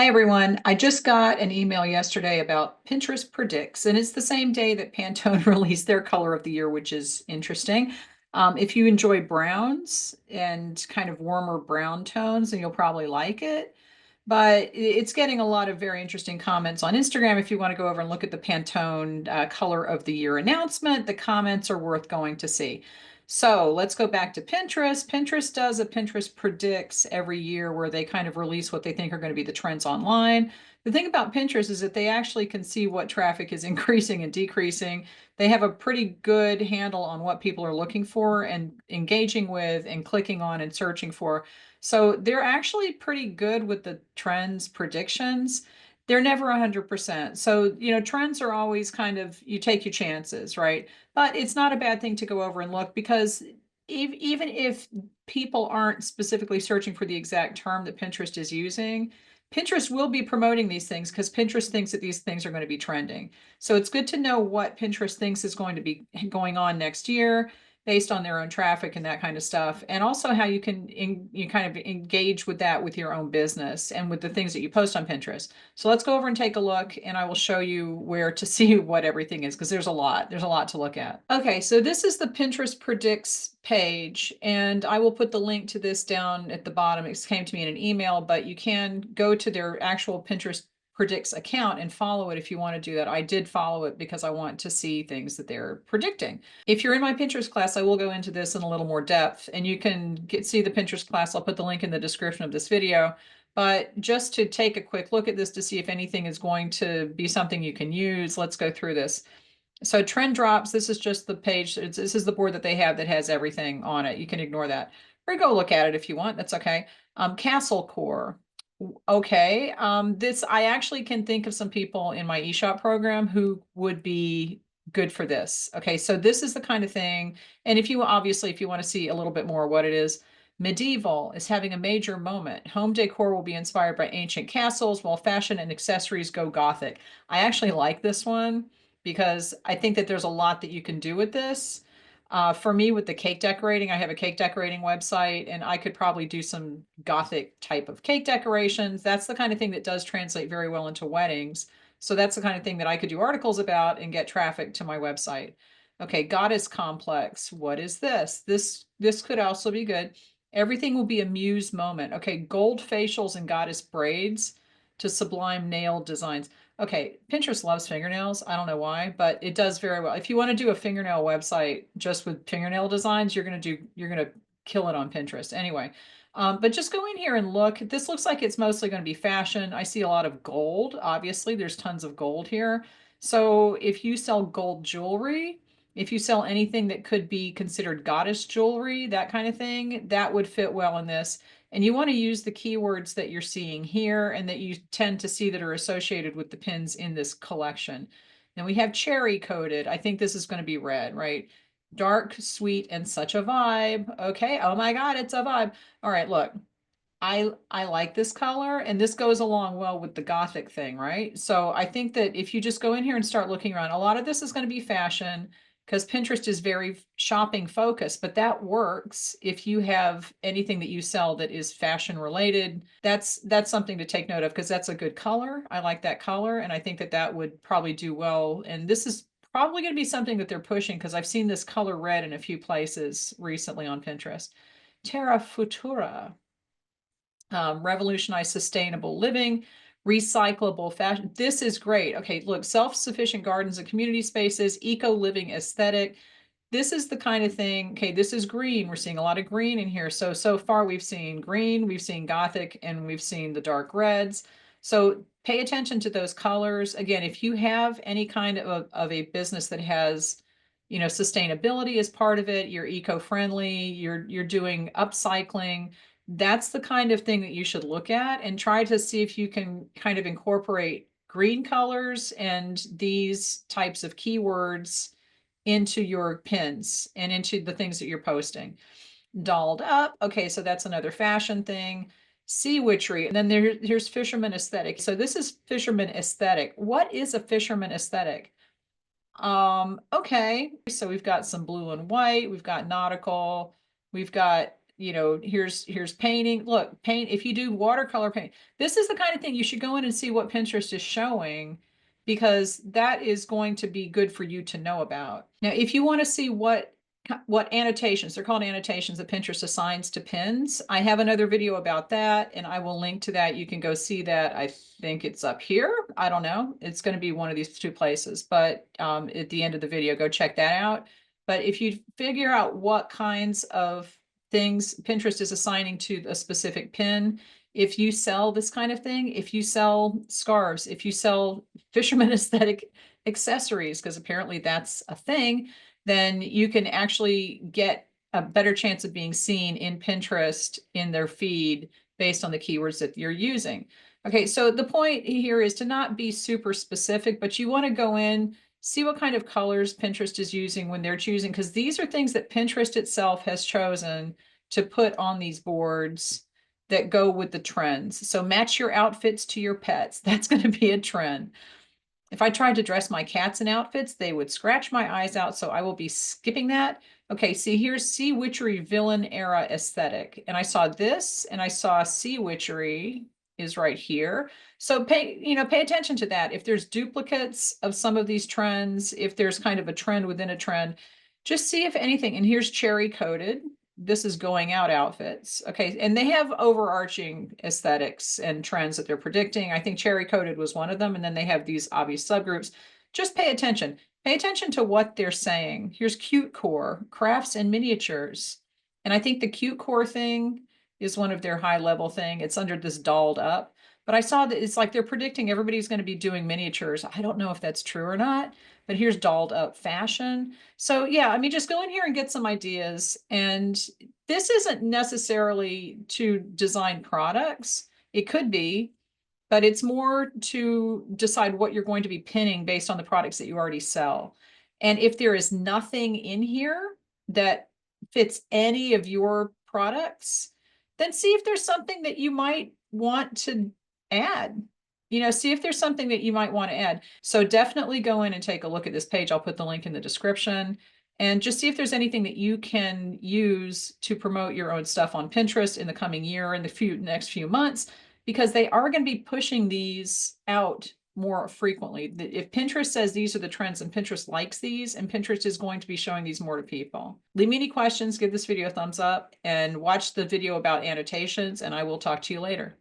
Hi, everyone. I just got an email yesterday about Pinterest Predicts, and it's the same day that Pantone released their color of the year, which is interesting. If you enjoy browns and kind of warmer brown tones, then you'll probably like it. But it's getting a lot of very interesting comments on Instagram. If you want to go over and look at the Pantone color of the year announcement, the comments are worth going to see. So let's go back to Pinterest. Pinterest does a Pinterest Predicts every year where they kind of release what they think are going to be the trends online. The thing about Pinterest is that they actually can see what traffic is increasing and decreasing. They have a pretty good handle on what people are looking for and engaging with and clicking on and searching for. So they're actually pretty good with the trends predictions. They're never 100%. So, trends are always kind of, you take your chances, right? But it's not a bad thing to go over and look because even if people aren't specifically searching for the exact term that Pinterest is using, Pinterest will be promoting these things because Pinterest thinks that these things are going to be trending. So it's good to know what Pinterest thinks is going to be going on next year based on their own traffic and that kind of stuff. And also how you can you kind of engage with that with your own business and with the things that you post on Pinterest. So let's go over and take a look and I will show you where to see what everything is because there's a lot. There's a lot to look at. Okay, so this is the Pinterest Predicts page and I will put the link to this down at the bottom. It came to me in an email, but you can go to their actual Pinterest Predicts account and follow it if you want to do that. I did follow it because I want to see things that they're predicting. If you're in my Pinterest class, I will go into this in a little more depth and you can see the Pinterest class. I'll put the link in the description of this video. But just to take a quick look at this to see if anything is going to be something you can use, let's go through this. So trend drops, this is just the page. This is the board that they have that has everything on it. You can ignore that or go look at it if you want. That's okay. Castle core. Okay. This, I actually can think of some people in my eShop program who would be good for this. Okay. So this is the kind of thing. And if you obviously, if you want to see a little bit more what it is, medieval is having a major moment. Home decor will be inspired by ancient castles while fashion and accessories go Gothic. I actually like this one because I think that there's a lot that you can do with this. For me, with the cake decorating, I have a cake decorating website and I could probably do some Gothic type of cake decorations. That's the kind of thing that does translate very well into weddings. So that's the kind of thing that I could do articles about and get traffic to my website. Okay, goddess complex. What is this? This could also be good. Everything will be a muse moment. Okay, gold facials and goddess braids to sublime nail designs. Okay, Pinterest loves fingernails. I don't know why, but it does very well. If you want to do a fingernail website just with fingernail designs, you're gonna kill it on Pinterest. Anyway, but just go in here and look. This looks like it's mostly going to be fashion. I see a lot of gold. Obviously, there's tons of gold here. So if you sell gold jewelry, if you sell anything that could be considered goddess jewelry, that kind of thing, that would fit well in this. And you want to use the keywords that you're seeing here and that you tend to see that are associated with the pins in this collection. Then we have cherry coated. I think this is going to be red, right? Dark, sweet, and such a vibe. Okay. Oh my God, it's a vibe. All right, look. I like this color and this goes along well with the Gothic thing, right? So I think that if you just go in here and start looking around, a lot of this is going to be fashion because Pinterest is very shopping focused, but that works if you have anything that you sell that is fashion related. That's something to take note of because that's a good color. I like that color and I think that that would probably do well. And this is probably going to be something that they're pushing because I've seen this color red in a few places recently on Pinterest. Terra Futura, revolutionize sustainable living, recyclable fashion. This is great. Okay, look, self-sufficient gardens and community spaces, eco-living aesthetic. This is the kind of thing, okay, this is green. We're seeing a lot of green in here. So far we've seen green, we've seen Gothic, and we've seen the dark reds. So pay attention to those colors. Again, if you have any kind of a business that has, sustainability as part of it, you're eco-friendly, you're doing upcycling, that's the kind of thing that you should look at and try to see if you can kind of incorporate green colors and these types of keywords into your pins and into the things that you're posting. Dolled up. Okay, so that's another fashion thing. Sea witchery. And then here's fisherman aesthetic. So this is fisherman aesthetic. What is a fisherman aesthetic? Okay, so we've got some blue and white, we've got nautical, we've got you know, here's painting. Look, paint, if you do watercolor paint, this is the kind of thing you should go in and see what Pinterest is showing, because that is going to be good for you to know about. Now, if you want to see what annotations, they're called annotations that Pinterest assigns to pins, I have another video about that, and I will link to that. You can go see that. I think it's up here. I don't know. It's going to be one of these two places, but at the end of the video, go check that out. But if you figure out what kinds of things Pinterest is assigning to a specific pin, if you sell this kind of thing, if you sell scarves, if you sell fisherman aesthetic accessories, because apparently that's a thing, then you can actually get a better chance of being seen in Pinterest in their feed based on the keywords that you're using. Okay, so the point here is to not be super specific, but you want to go in, see what kind of colors Pinterest is using when they're choosing, because these are things that Pinterest itself has chosen to put on these boards that go with the trends. So match your outfits to your pets. That's going to be a trend. If I tried to dress my cats in outfits, they would scratch my eyes out, so I will be skipping that. Okay, see, here's Sea Witchery villain era aesthetic. And I saw this, and I saw Sea Witchery is right here. So pay attention to that. If there's duplicates of some of these trends, if there's kind of a trend within a trend, just see if anything. And here's Cherry Coated. This is going out outfits. Okay, and they have overarching aesthetics and trends that they're predicting. I think Cherry Coated was one of them, and then they have these obvious subgroups. Just pay attention. Pay attention to what they're saying. Here's Cute Core, crafts and miniatures. And I think the Cute Core thing is one of their high level thing. It's under this dolled up. But I saw that it's like they're predicting everybody's going to be doing miniatures. I don't know if that's true or not, but here's dolled up fashion. So yeah, I mean, just go in here and get some ideas. And this isn't necessarily to design products. It could be, but it's more to decide what you're going to be pinning based on the products that you already sell. And if there is nothing in here that fits any of your products, then see if there's something that you might want to add. See if there's something that you might want to add. So definitely go in and take a look at this page. I'll put the link in the description, and just see if there's anything that you can use to promote your own stuff on Pinterest in the coming year, in the next few months, because they are going to be pushing these out more frequently. If Pinterest says these are the trends and Pinterest likes these, and Pinterest is going to be showing these more to people. Leave me any questions, give this video a thumbs up, and watch the video about annotations, and I will talk to you later.